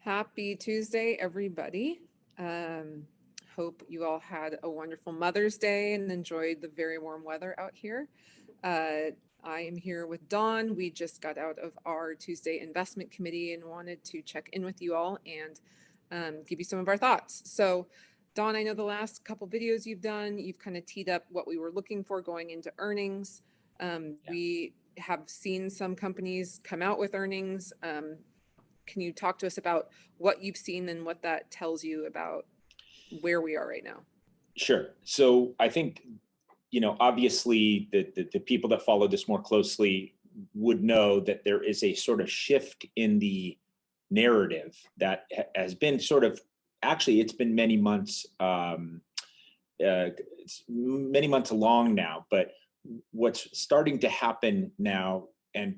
Happy Tuesday, everybody. Um, Hope you all had a wonderful Mother's Day and enjoyed the very warm weather out here. Uh, I am here with Dawn. We just got out of our Tuesday investment committee and wanted to check in with you all and give you some of our thoughts. So, Dawn, I know the last couple videos you've done, you've kind of teed up what we were looking for going into earnings. Yeah. We have seen some companies come out with earnings. Can you talk to us about what you've seen and what that tells you about where we are right now? Sure. So I think, obviously the people that follow this more closely would know that there is a sort of shift in the narrative that has been sort of, actually, it's been it's many months along now, but what's starting to happen now, and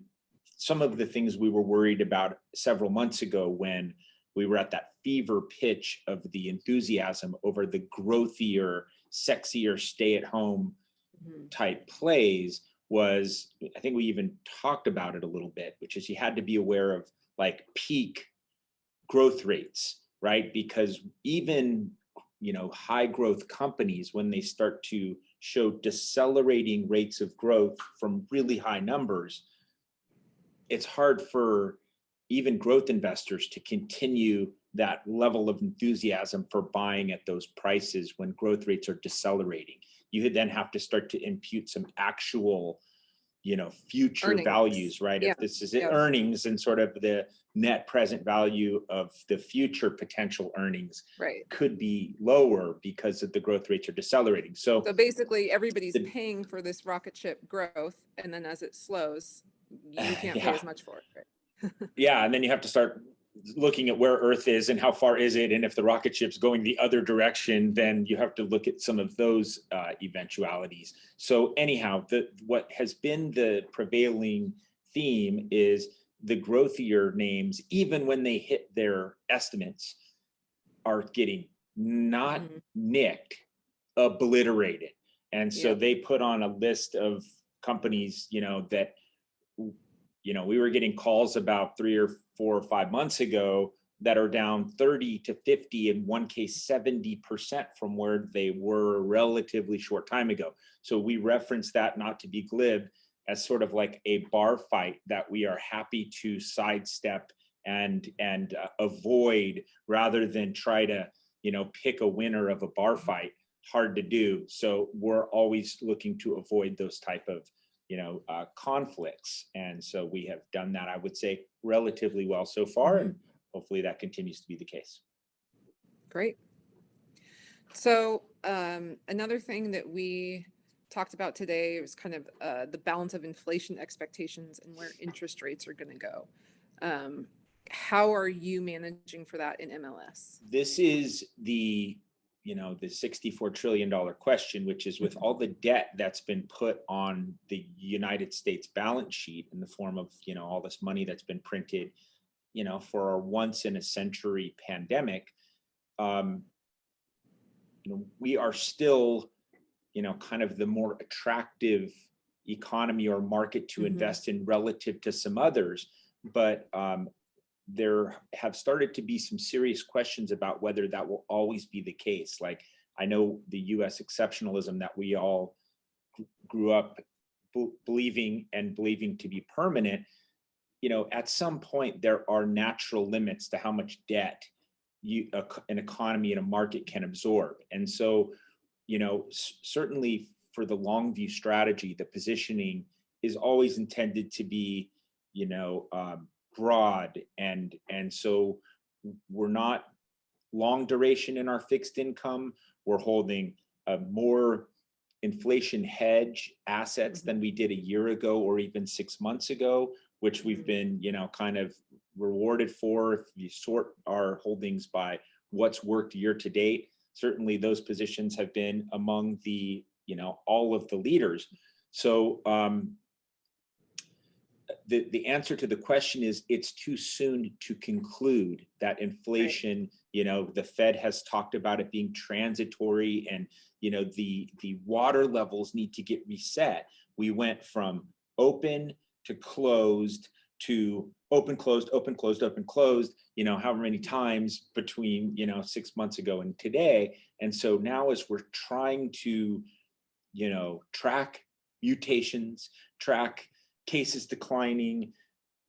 some of the things we were worried about several months ago when we were at that fever pitch of the enthusiasm over the growthier, sexier stay at home Mhm. type plays was, I think we even talked about it a little bit, which is you had to be aware of like peak growth rates, right? Because even high growth companies, when they start to show decelerating rates of growth from really high numbers, it's hard for even growth investors to continue that level of enthusiasm for buying at those prices when growth rates are decelerating. You then have to start to impute some actual, future Earnings. values, right? Yeah. If this is Yeah. earnings and sort of the net present value of the future potential earnings Right. could be lower because of the growth rates are decelerating. So So basically, everybody's the paying for this rocket ship growth, and then as it slows, you can't pay yeah, as much for it. Right? yeah, and then you have to start looking at where Earth is and how far is it, and if the rocket ship's going the other direction, then you have to look at some of those eventualities. So anyhow, what has been the prevailing theme is the growthier names, even when they hit their estimates, are getting not Mhm. nicked, obliterated. And so Yep. they put on a list of companies, that we were getting calls about 3 or 4 or 5 months ago that are down 30 to 50, in one case 70% from where they were a relatively short time ago. So we reference that, not to be glib, as sort of like a bar fight that we are happy to sidestep and avoid, rather than try to pick a winner of a bar fight. Hard to do. So we're always looking to avoid those type of conflicts. And so we have done that, I would say, relatively well so far, Hmm. and hopefully that continues to be the case. Great. So another thing that we talked about today was kind of the balance of inflation expectations and where interest rates are going to go. Um, how are you managing for that in MLS? This is the $64 trillion question, which is, with all the debt that's been put on the United States balance sheet in the form of all this money that's been printed for our once in a century pandemic. um, we are still kind of the more attractive economy or market to Hmm. invest in relative to some others. But there have started to be some serious questions about whether that will always be the case. Like, I know the US exceptionalism that we all grew up believing to be permanent, at some point there are natural limits to how much debt an economy and a market can absorb. And so certainly for the long view strategy, the positioning is always intended to be, broad, and so we're not long duration in our fixed income. We're holding a more inflation hedge assets Hmm. than we did a year ago or even 6 months ago, which we've Hmm. been, kind of rewarded for. If you sort our holdings by what's worked year to date, certainly those positions have been among the, all of the leaders. So the answer to the question is, it's too soon to conclude that Right. inflation, the Fed has talked about it being transitory, and the water levels need to get reset. We went from open to closed to open, closed, open, closed, open, closed, however many times between, 6 months ago and today. And so now as we're trying to, track mutations, track cases declining,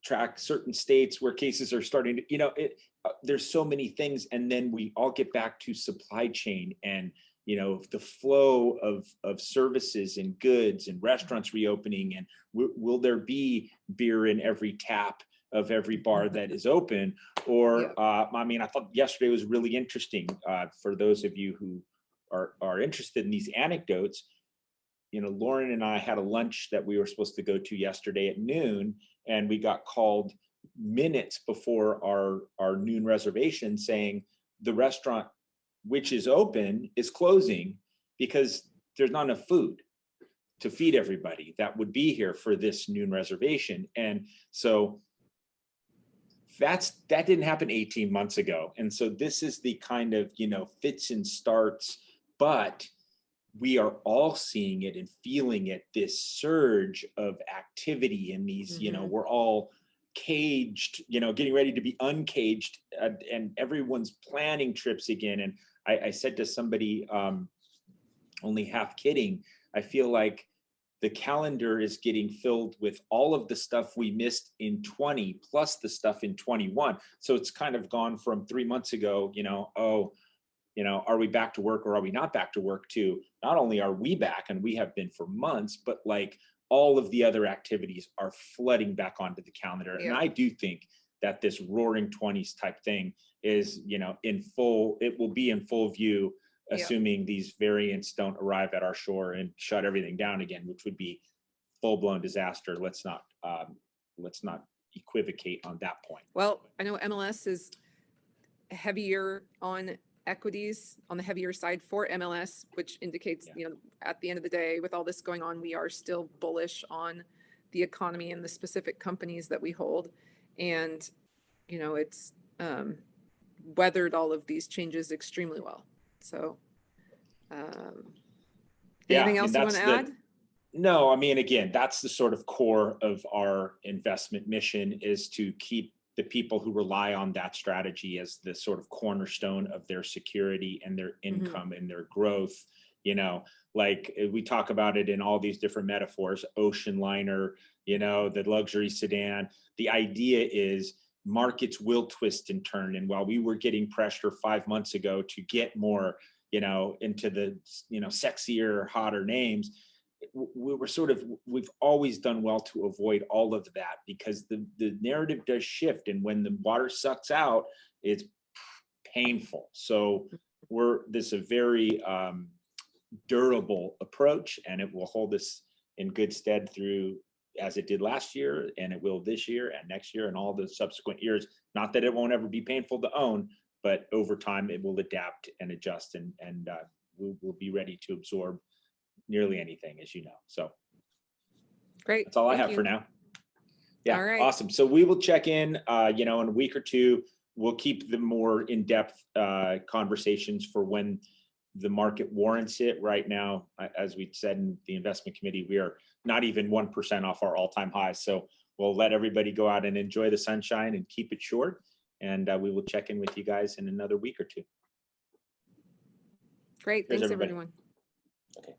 track certain states where cases are starting to, there's so many things. And then we all get back to supply chain and, the flow of services and goods and restaurants reopening. And will there be beer in every tap of every bar that is open? Or, I thought yesterday was really interesting for those of you who are interested in these anecdotes. Lauren and I had a lunch that we were supposed to go to yesterday at noon, and we got called minutes before our noon reservation saying the restaurant, which is open, is closing because there's not enough food to feed everybody that would be here for this noon reservation. And so that didn't happen 18 months ago. And so this is the kind of, fits and starts, but we are all seeing it and feeling it, this surge of activity in these, we're all caged, getting ready to be uncaged, and everyone's planning trips again. And I said to somebody, only half kidding, I feel like the calendar is getting filled with all of the stuff we missed in 20 plus the stuff in 21. So it's kind of gone from 3 months ago, are we back to work or are we not back to work, to not only are we back, and we have been for months, but like all of the other activities are flooding back onto the calendar. Yeah. And I do think that this roaring 20s type thing is, it will be in full view, assuming these variants don't arrive at our shore and shut everything down again, which would be full-blown disaster. Let's not equivocate on that point. Well, I know MLS is heavier on equities, on the heavier side for MLS, which indicates, at the end of the day, with all this going on, we are still bullish on the economy and the specific companies that we hold. And, it's weathered all of these changes extremely well. So, anything else you want to add? No, again, that's the sort of core of our investment mission, is to keep the people who rely on that strategy as the sort of cornerstone of their security and their income and their growth. Like we talk about it in all these different metaphors, ocean liner, the luxury sedan. The idea is markets will twist and turn. And while we were getting pressure 5 months ago to get more, into the, sexier, hotter names, we've always done well to avoid all of that, because the narrative does shift. And when the water sucks out, it's painful. So this is a very durable approach, and it will hold us in good stead through, as it did last year, and it will this year and next year and all the subsequent years. Not that it won't ever be painful to own, but over time it will adapt and adjust, and we'll be ready to absorb nearly anything, as you know. So great. That's all I have for now. Yeah, all right. Awesome. So we will check in, in a week or two. We'll keep the more in-depth conversations for when the market warrants it. Right now, as we said in the investment committee, we are not even 1% off our all-time highs. So we'll let everybody go out and enjoy the sunshine and keep it short. And we will check in with you guys in another week or two. Great. Thanks, everyone. Okay.